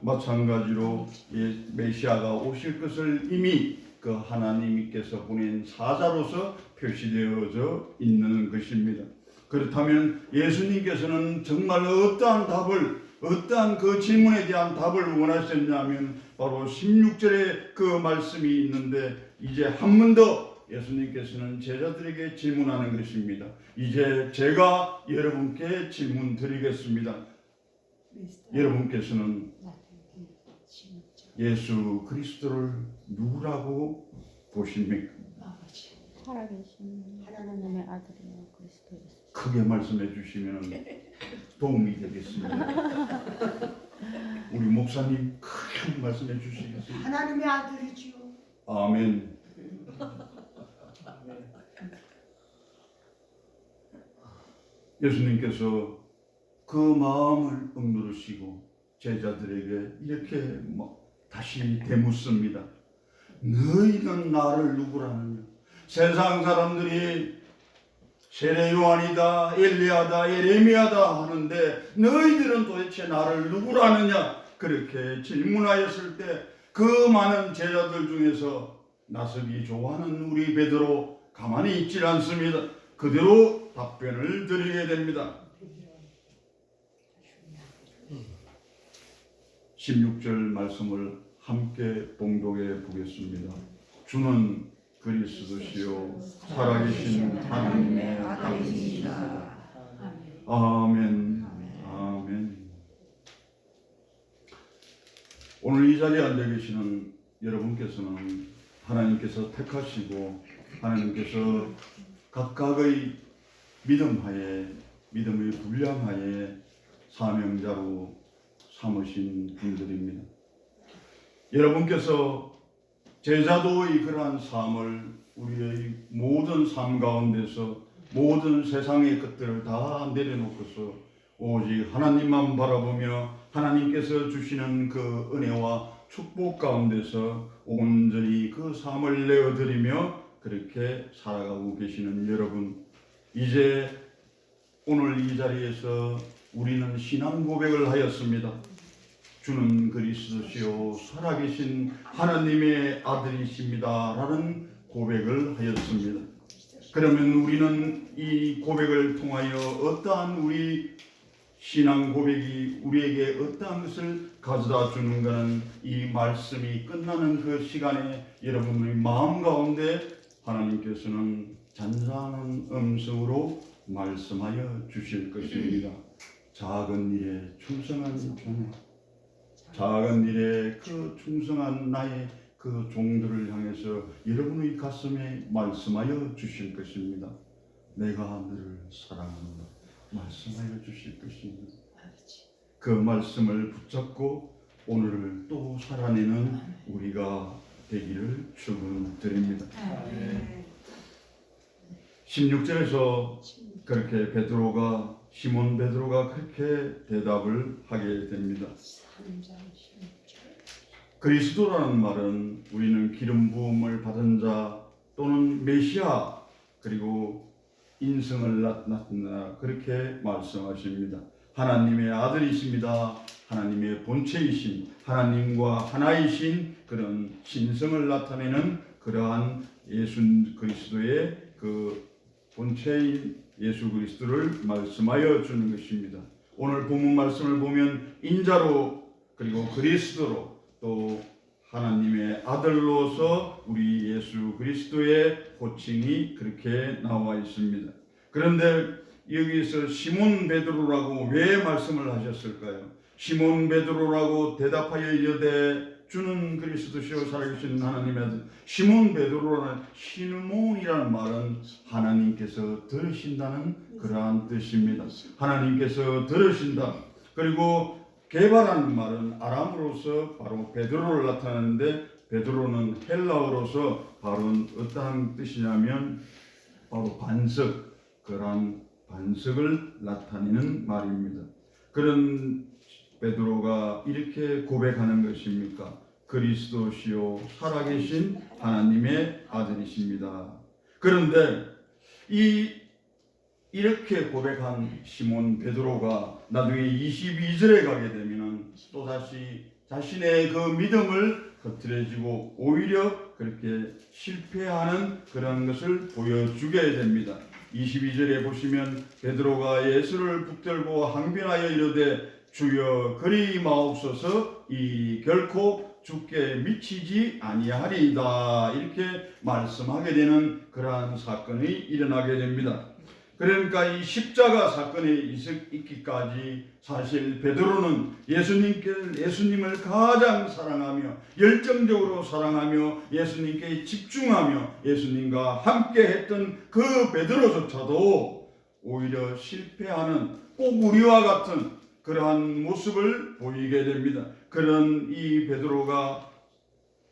마찬가지로 메시아가 오실 것을 이미 그 하나님께서 보낸 사자로서 표시되어져 있는 것입니다. 그렇다면 예수님께서는 정말 어떠한 그 질문에 대한 답을 원하셨냐면 바로 16절에 그 말씀이 있는데, 이제 한 번 더 예수님께서는 제자들에게 질문하는 것입니다. 이제 제가 여러분께 질문 드리겠습니다. 여러분께서는 예수 그리스도를 누구라고 보십니까? 살아계신 하나님의 아들이요 그리스도 예수. 크게 말씀해 주시면 도움이 되겠습니다. 우리 목사님 크게 말씀해 주시겠어요? 하나님의 아들이지요. 아멘. 예수님께서 그 마음을 억누르시고 제자들에게 이렇게 다시 되묻습니다. 너희는 나를 누구라느냐? 세상 사람들이 세례 요한이다, 엘리야다, 예레미야다 하는데 너희들은 도대체 나를 누구라느냐? 그렇게 질문하였을 때 그 많은 제자들 중에서 나서기 좋아하는 우리 베드로 가만히 있질 않습니다. 그대로 답변을 드리게 됩니다. 16절 말씀을 함께 봉독해 보겠습니다. 주는 그리스도시요 살아계신 하나님의 아들이시다. 아멘. 아멘. 오늘 이 자리에 앉아 계시는 여러분께서는 하나님께서 택하시고 하나님께서 각각의 믿음의 분량하에 사명자로 삼으신 분들입니다. 여러분께서 제자도의 그러한 삶을 우리의 모든 삶 가운데서 모든 세상의 것들을 다 내려놓고서 오직 하나님만 바라보며 하나님께서 주시는 그 은혜와 축복 가운데서 온전히 그 삶을 내어드리며 그렇게 살아가고 계시는 여러분, 이제 오늘 이 자리에서 우리는 신앙 고백을 하였습니다. 주는 그리스도시요 살아계신 하나님의 아들이십니다 라는 고백을 하였습니다. 그러면 우리는 이 고백을 통하여 어떠한 우리 신앙 고백이 우리에게 어떠한 것을 가져다 주는가는 이 말씀이 끝나는 그 시간에 여러분의 마음 가운데 하나님께서는 잔잔한 음성으로 말씀하여 주실 것입니다. 작은 일에 충성한 종아, 작은 일에 그 충성한 나의 그 종들을 향해서 여러분의 가슴에 말씀하여 주실 것입니다. 내가 너를 사랑한다 말씀하여 주실 것입니다. 그 말씀을 붙잡고 오늘을 또 살아내는 우리가 되기를 축원드립니다. 16절에서 그렇게 시몬 베드로가 그렇게 대답을 하게 됩니다. 그리스도라는 말은 우리는 기름 부음을 받은 자 또는 메시아 그리고 인성을 나타나 그렇게 말씀하십니다. 하나님의 아들이십니다. 하나님의 본체이신 하나님과 하나이신 그런 신성을 나타내는 그러한 예수 그리스도의 그 본체인 예수 그리스도를 말씀하여 주는 것입니다. 오늘 본문 말씀을 보면 인자로 그리고 그리스도로 또 하나님의 아들로서 우리 예수 그리스도의 호칭이 그렇게 나와 있습니다. 그런데 여기서 시몬 베드로라고 왜 말씀을 하셨을까요? 시몬 베드로라고 대답하여 이르되 주는 그리스도시요 살아계신 하나님의 아들. 시몬 베드로라는 시몬이라는 말은 하나님께서 들으신다는 그러한 뜻입니다. 하나님께서 들으신다. 그리고 게바라는 말은 아람어로서 바로 베드로를 나타내는데 베드로는 헬라어로서 바로 어떠한 뜻이냐면 바로 반석, 그러한 반석을 나타내는 말입니다. 그런 베드로가 이렇게 고백하는 것입니까? 그리스도시요 살아계신 하나님의 아들이십니다. 그런데 이렇게 고백한 시몬 베드로가 나중에 22절에 가게 되면 또다시 자신의 그 믿음을 흐트러지고 오히려 그렇게 실패하는 그런 것을 보여주게 됩니다. 22절에 보시면 베드로가 예수를 붙들고 항변하여 이르되 주여 그리 마옵소서 이 결코 죽게 미치지 아니하리이다 이렇게 말씀하게 되는 그러한 사건이 일어나게 됩니다. 그러니까 이 십자가 사건이 있기까지 사실 베드로는 예수님을 가장 사랑하며 열정적으로 사랑하며 예수님께 집중하며 예수님과 함께 했던 그 베드로조차도 오히려 실패하는 꼭 우리와 같은 그러한 모습을 보이게 됩니다. 그런 이 베드로가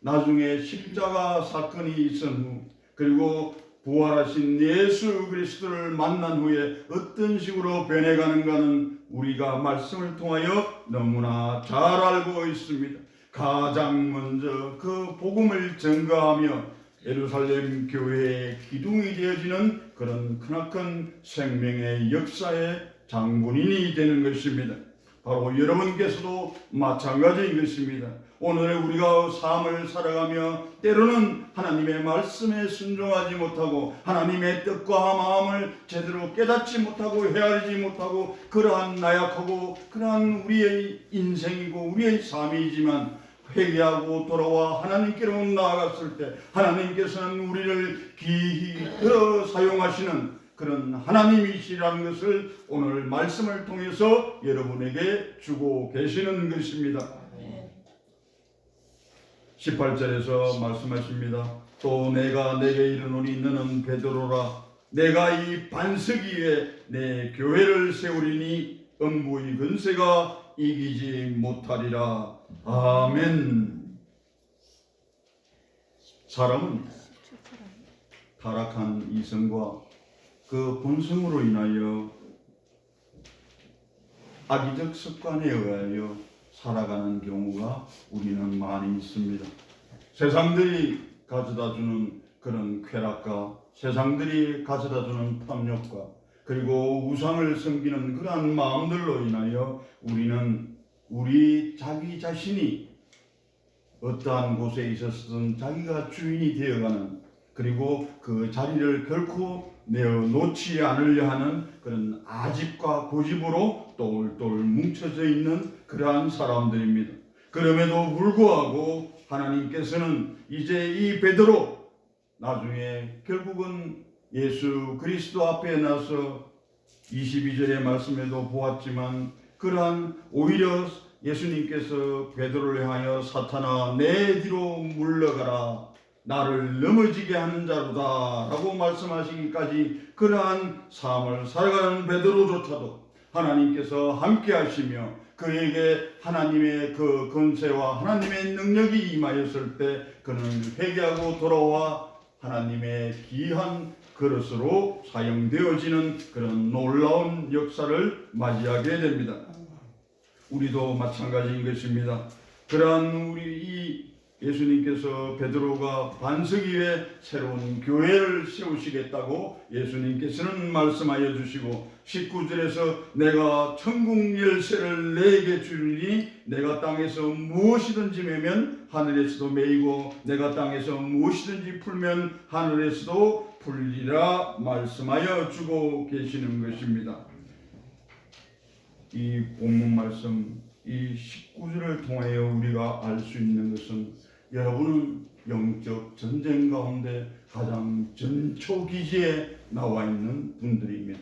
나중에 십자가 사건이 있은 후 그리고 부활하신 예수 그리스도를 만난 후에 어떤 식으로 변해가는가는 우리가 말씀을 통하여 너무나 잘 알고 있습니다. 가장 먼저 그 복음을 전가하며 예루살렘 교회의 기둥이 되어지는 그런 크나큰 생명의 역사의 장본인이 되는 것입니다. 바로 여러분께서도 마찬가지인 것입니다. 오늘 우리가 삶을 살아가며 때로는 하나님의 말씀에 순종하지 못하고 하나님의 뜻과 마음을 제대로 깨닫지 못하고 헤아리지 못하고 그러한 나약하고 그러한 우리의 인생이고 우리의 삶이지만 회개하고 돌아와 하나님께로 나아갔을 때 하나님께서는 우리를 기히 들어 사용하시는 그런 하나님이시라는 것을 오늘 말씀을 통해서 여러분에게 주고 계시는 것입니다. 18절에서 말씀하십니다. 또 내가 내게 이르노니 너는 베드로라 내가 이 반석 위에 내 교회를 세우리니 음부의 근세가 이기지 못하리라. 아멘. 사람은 타락한 이성과 그 본성으로 인하여 악의적 습관에 의하여 살아가는 경우가 우리는 많이 있습니다. 세상들이 가져다주는 그런 쾌락과 세상들이 가져다주는 탐욕과 그리고 우상을 섬기는 그러한 마음들로 인하여 우리는 우리 자기 자신이 어떠한 곳에 있었든 자기가 주인이 되어가는 그리고 그 자리를 결코 내어놓지 않으려 하는 그런 아집과 고집으로 똘똘 뭉쳐져 있는 그러한 사람들입니다. 그럼에도 불구하고 하나님께서는 이제 이 베드로 나중에 결국은 예수 그리스도 앞에 나서 22절의 말씀에도 보았지만 그러한 오히려 예수님께서 베드로를 향하여 사탄아 내 뒤로 물러가라 나를 넘어지게 하는 자로다 라고 말씀하시기까지 그러한 삶을 살아가는 베드로조차도 하나님께서 함께 하시며 그에게 하나님의 그 권세와 하나님의 능력이 임하였을 때 그는 회개하고 돌아와 하나님의 귀한 그릇으로 사용되어지는 그런 놀라운 역사를 맞이하게 됩니다. 우리도 마찬가지인 것입니다. 그러한 우리 이 예수님께서 베드로가 반석 위에 새로운 교회를 세우시겠다고 예수님께서는 말씀하여 주시고 19절에서 내가 천국 열쇠를 내게 주리니 내가 땅에서 무엇이든지 매면 하늘에서도 매이고 내가 땅에서 무엇이든지 풀면 하늘에서도 풀리라 말씀하여 주고 계시는 것입니다. 이 본문 말씀 이 19절을 통하여 우리가 알 수 있는 것은 여러분은 영적 전쟁 가운데 가장 전초기지에 나와 있는 분들입니다.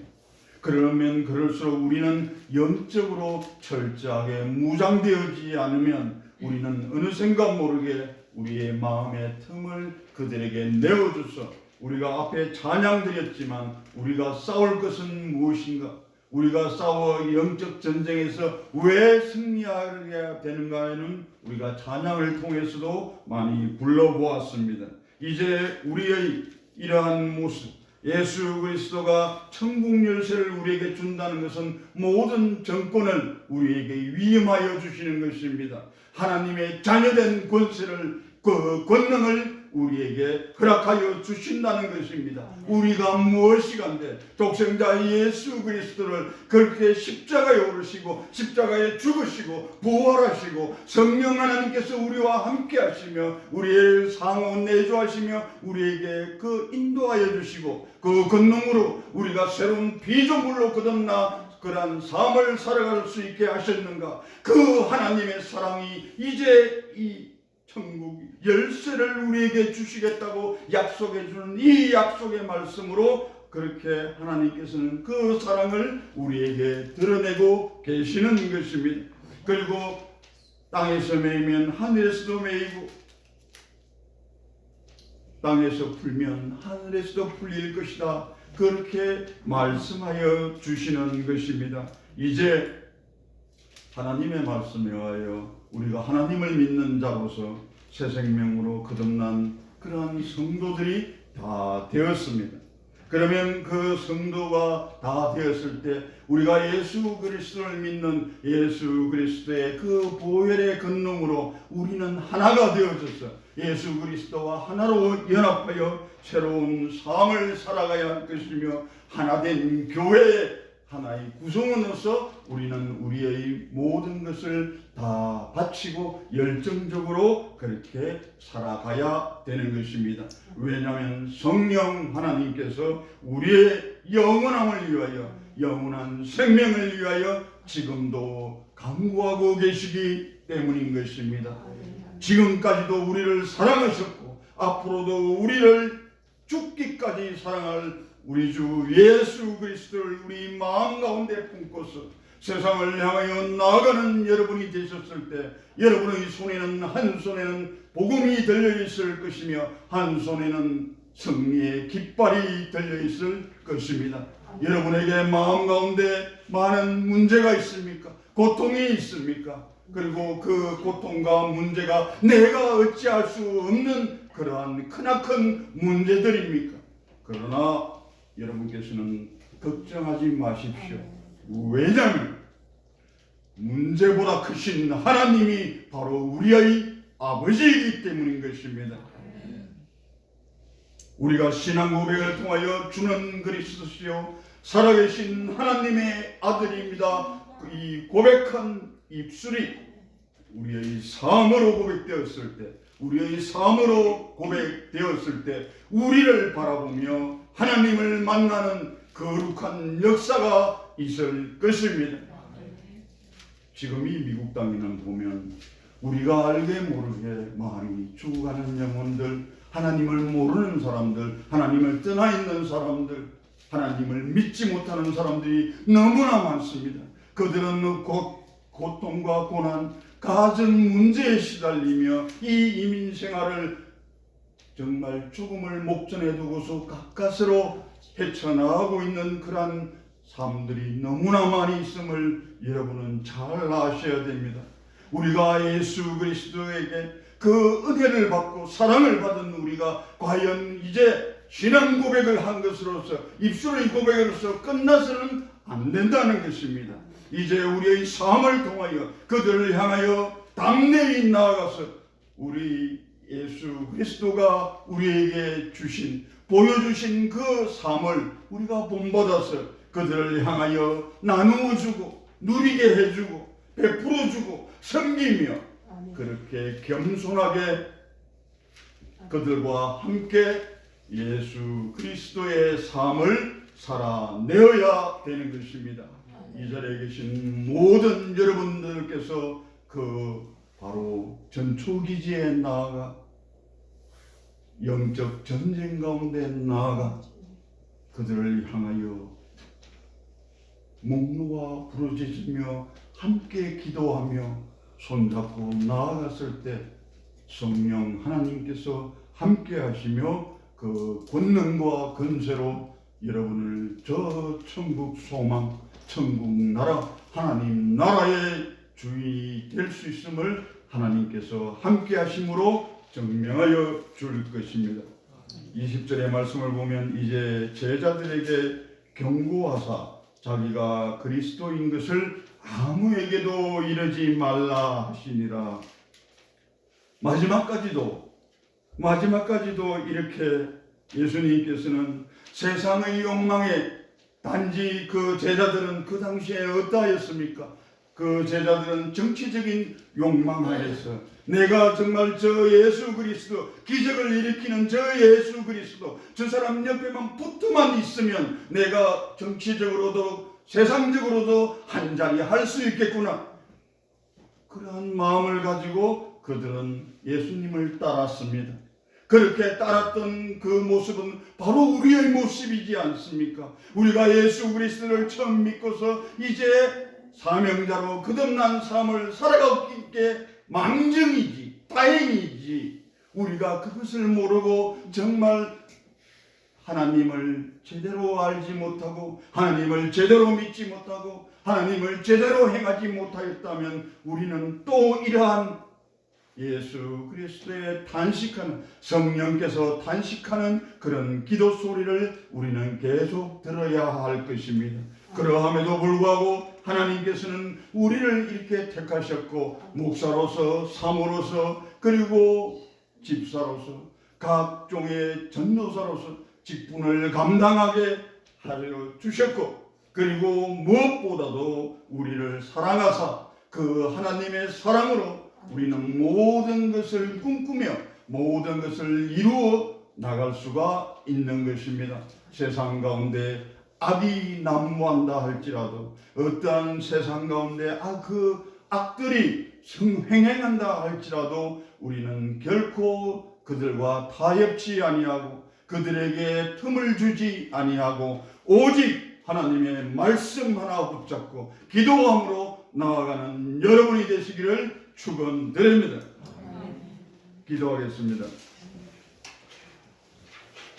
그러면 그럴수록 우리는 영적으로 철저하게 무장되어지지 않으면 우리는 어느샌가 모르게 우리의 마음의 틈을 그들에게 내어줘서 우리가 앞에 찬양드렸지만 우리가 싸울 것은 무엇인가? 우리가 싸워 영적 전쟁에서 왜 승리하게 되는가에는 우리가 찬양을 통해서도 많이 불러보았습니다. 이제 우리의 이러한 모습, 예수 그리스도가 천국 열쇠를 우리에게 준다는 것은 모든 정권을 우리에게 위임하여 주시는 것입니다. 하나님의 자녀된 권세를, 그 권능을 우리에게 허락하여 주신다는 것입니다. 우리가 무엇이간데 독생자 예수 그리스도를 그렇게 십자가에 오르시고 십자가에 죽으시고 부활하시고 성령 하나님께서 우리와 함께 하시며 우리의 상호 내주하시며 우리에게 그 인도하여 주시고 그 권능으로 우리가 새로운 피조물로 거듭나 그러한 삶을 살아갈 수 있게 하셨는가. 그 하나님의 사랑이 이제 이 천국 열쇠를 우리에게 주시겠다고 약속해 주는 이 약속의 말씀으로 그렇게 하나님께서는 그 사랑을 우리에게 드러내고 계시는 것입니다. 그리고 땅에서 매이면 하늘에서도 매이고 땅에서 풀면 하늘에서도 풀릴 것이다. 그렇게 말씀하여 주시는 것입니다. 이제 하나님의 말씀에 의하여 우리가 하나님을 믿는 자로서 새 생명으로 거듭난 그러한 성도들이 다 되었습니다. 그러면 그 성도가 다 되었을 때 우리가 예수 그리스도를 믿는 예수 그리스도의 그 보혈의 권능으로 우리는 하나가 되어져서 예수 그리스도와 하나로 연합하여 새로운 삶을 살아가야 할 것이며 하나된 교회의 하나의 구성원으로서 우리는 우리의 모든 것을 다 바치고 열정적으로 그렇게 살아가야 되는 것입니다. 왜냐하면 성령 하나님께서 우리의 영원함을 위하여 영원한 생명을 위하여 지금도 강구하고 계시기 때문인 것입니다. 지금까지도 우리를 사랑하셨고 앞으로도 우리를 죽기까지 사랑할 우리 주 예수 그리스도를 우리 마음 가운데 품고서 세상을 향하여 나아가는 여러분이 되셨을 때 여러분의 손에는 한 손에는 복음이 들려 있을 것이며 한 손에는 승리의 깃발이 들려 있을 것입니다. 여러분에게 마음 가운데 많은 문제가 있습니까? 고통이 있습니까? 그리고 그 고통과 문제가 내가 어찌할 수 없는 그러한 크나큰 문제들입니까? 그러나 여러분께서는 걱정하지 마십시오. 왜냐하면 문제보다 크신 하나님이 바로 우리의 아버지이기 때문인 것입니다. 우리가 신앙 고백을 통하여 주는 그리스도시요 살아계신 하나님의 아들입니다. 이 고백한 입술이 우리의 삶으로 고백되었을 때 우리의 삶으로 고백되었을 때 우리를 바라보며 하나님을 만나는 거룩한 역사가 있을 것입니다. 지금 이 미국 땅에는 보면 우리가 알게 모르게 많이 죽어가는 영혼들, 하나님을 모르는 사람들, 하나님을 떠나 있는 사람들, 하나님을 믿지 못하는 사람들이 너무나 많습니다. 그들은 고통과 고난, 가정 문제에 시달리며 이 이민 생활을 정말 죽음을 목전에 두고서 가까스로 헤쳐나가고 있는 그러한 삶들이 너무나 많이 있음을 여러분은 잘 아셔야 됩니다. 우리가 예수 그리스도에게 그 은혜를 받고 사랑을 받은 우리가 과연 이제 신앙 고백을 한 것으로서 입술의 고백으로서 끝나서는 안 된다는 것입니다. 이제 우리의 삶을 통하여 그들을 향하여 담대히 나아가서 우리 예수 그리스도가 우리에게 보여주신 그 삶을 우리가 본받아서 그들을 향하여 나누어주고 누리게 해주고 베풀어주고 섬기며 그렇게 겸손하게 그들과 함께 예수 그리스도의 삶을 살아내어야 되는 것입니다. 이 자리에 계신 모든 여러분들께서 그 바로 전초기지에 나아가 영적 전쟁 가운데 나아가 그들을 향하여 목 놓아 부르짖으며 함께 기도하며 손잡고 나아갔을 때 성령 하나님께서 함께 하시며 그 권능과 권세로 여러분을 저 천국 소망, 천국 나라, 하나님 나라의 주인이 될 수 있음을 하나님께서 함께 하심으로 증명하여 줄 것입니다. 20절의 말씀을 보면 이제 제자들에게 경고하사 자기가 그리스도인 것을 아무에게도 이르지 말라 하시니라. 마지막까지도 마지막까지도 이렇게 예수님께서는 세상의 욕망에 단지 그 제자들은 그 당시에 어떠하였습니까? 그 제자들은 정치적인 욕망하에서 내가 정말 저 예수 그리스도 기적을 일으키는 저 예수 그리스도 저 사람 옆에만 붙어만 있으면 내가 정치적으로도 세상적으로도 한 자리 할 수 있겠구나. 그러한 마음을 가지고 그들은 예수님을 따랐습니다. 그렇게 따랐던 그 모습은 바로 우리의 모습이지 않습니까? 우리가 예수 그리스도를 처음 믿고서 이제 사명자로 거듭난 삶을 살아가기에 망정이지 다행이지, 우리가 그것을 모르고 정말 하나님을 제대로 알지 못하고 하나님을 제대로 믿지 못하고 하나님을 제대로 행하지 못하였다면 우리는 또 이러한 예수 그리스도의 단식하는, 성령께서 단식하는 그런 기도 소리를 우리는 계속 들어야 할 것입니다. 그러함에도 불구하고 하나님께서는 우리를 이렇게 택하셨고 목사로서, 사모로서, 그리고 집사로서, 각종의 전도사로서 직분을 감당하게 하여 주셨고, 그리고 무엇보다도 우리를 사랑하사 그 하나님의 사랑으로 우리는 모든 것을 꿈꾸며 모든 것을 이루어 나갈 수가 있는 것입니다. 세상 가운데 악이 난무한다 할지라도, 어떠한 세상 가운데 그 악들이 횡행한다 할지라도 우리는 결코 그들과 타협치 아니하고 그들에게 틈을 주지 아니하고 오직 하나님의 말씀 하나 붙잡고 기도함으로 나아가는 여러분이 되시기를 축원드립니다. 기도하겠습니다.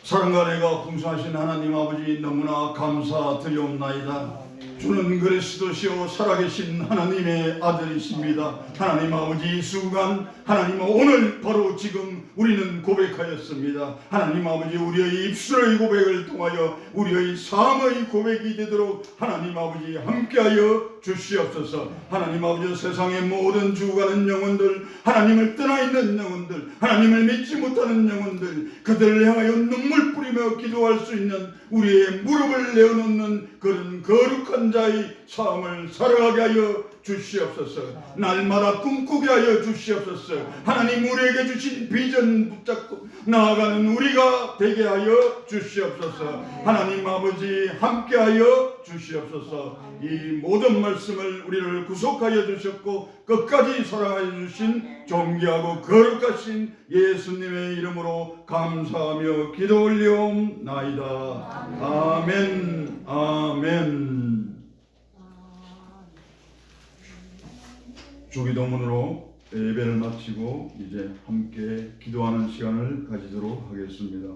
사랑과 내가 풍성하신 하나님 아버지, 너무나 감사드리옵나이다. 주는 그리스도시요 살아계신 하나님의 아들이십니다. 하나님 아버지, 이 순간 하나님 오늘 바로 지금 우리는 고백하였습니다. 하나님 아버지, 우리의 입술의 고백을 통하여 우리의 삶의 고백이 되도록 하나님 아버지 함께하여 주시옵소서. 하나님 아버지, 세상의 모든 죽어가는 영혼들, 하나님을 떠나 있는 영혼들, 하나님을 믿지 못하는 영혼들, 그들을 향하여 눈물 뿌리며 기도할 수 있는 우리의 무릎을 내어놓는 그런 거룩한 자의 삶을 살아가게 하여 주시옵소서. 날마다 꿈꾸게 하여 주시옵소서. 하나님 우리에게 주신 비전 붙잡고 나아가는 우리가 되게 하여 주시옵소서. 하나님 아버지 함께하여 주시옵소서. 이 모든 말씀을 우리를 구속하여 주셨고 끝까지 사랑하여 주신 존귀하고 거룩하신 예수님의 이름으로 감사하며 기도 올리옵나이다. 아멘. 아멘. 주기도문으로 예배를 마치고 이제 함께 기도하는 시간을 가지도록 하겠습니다.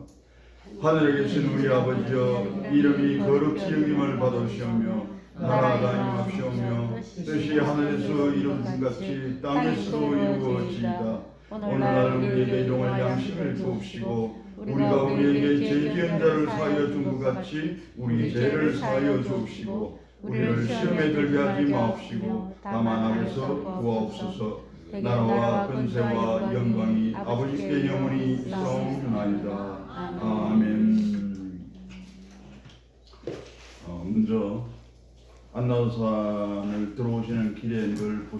하늘에 계신 우리 아버지여, 이름이 거룩히 여김을 받으시오며 나라가 임하시오며 뜻이 하늘에서 이루어진 같이 땅에서도 이루어지이다. 오늘날 우리에게 일용할 양식을 주옵시고 우리가 우리에게 죄 지은 자를 사하여 준 것 같이 우리 죄를 사하여 주옵시고 우리를 시험에 들게 하지 마옵시고 다만 악에서 구하옵소서. 나라와 권세와 영광이 아버지께 영원히 있사옵나이다. 아멘. 먼저 안나산을 들어오시는 길에 늘